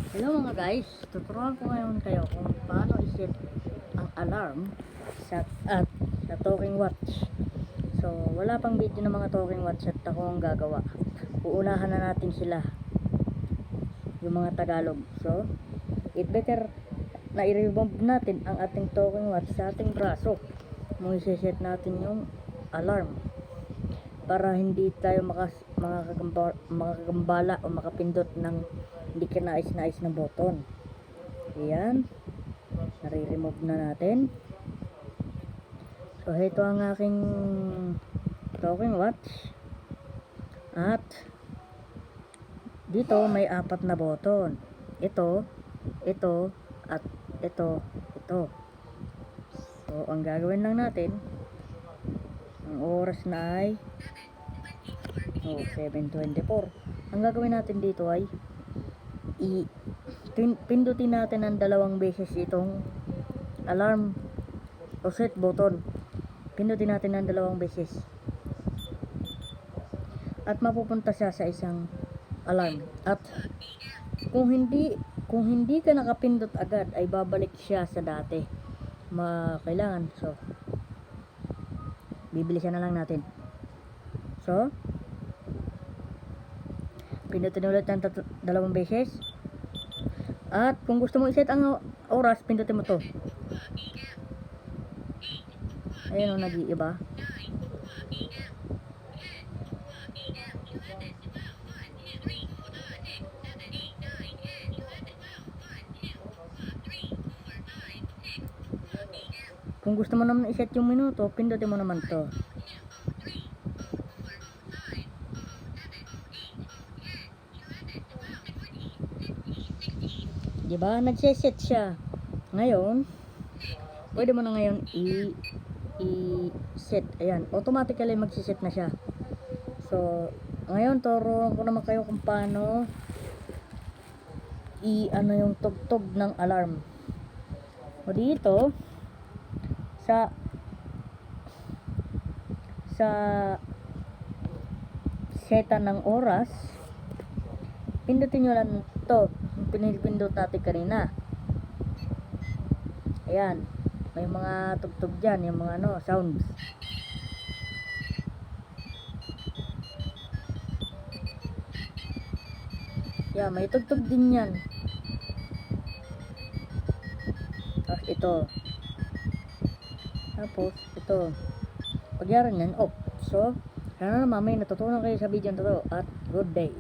Hello mga guys, tuturuan ko ngayon kayo kung paano iset ang alarm sa talking watch. So wala pang video ng mga talking watch at ako ang gagawa. Uunahan na natin sila, yung mga Tagalog. So it better na i-remove natin ang ating talking watch sa ating braso nung iset natin yung alarm, para hindi tayo makakagambala o makapindot ng hindi ka nais-nais na button. Ayan, nare-remove na natin. So ito ang aking talking watch, at dito may 4 na button. Ito, at ito. So ang gagawin lang natin, ang oras na ay 7:24. Ang gagawin natin dito ay pindutin natin ng 2 beses itong alarm o set button. Pindutin natin ng 2 beses at mapupunta siya sa isang alarm. At kung hindi ka nakapindot agad ay babalik siya sa dati. Kailangan, so bibilisan na lang natin. So pindutin ulit ng 2 beses. At kung gusto mo iset ang oras, pindutin mo to. Ayun o, nag-iiba. Kung gusto mo naman iset yung minuto, pindutin mo naman to. Diba? Nagse-set siya. Ngayon, pwede mo na ngayon i-set. Ayan, automatically magsiset na siya. So, ngayon turuan ko naman kayo kung paano ano yung tugtog ng alarm. O dito sa seta ng oras, pindutin nyo lang to, pinipindot natin kanina. Ayan, may mga tugtog dyan, yung mga sounds. Yeah, may tugtog din yan. Tapos ito, pag yaran yan, off. So sana naman may natutunan kayo sa video na to, at good day.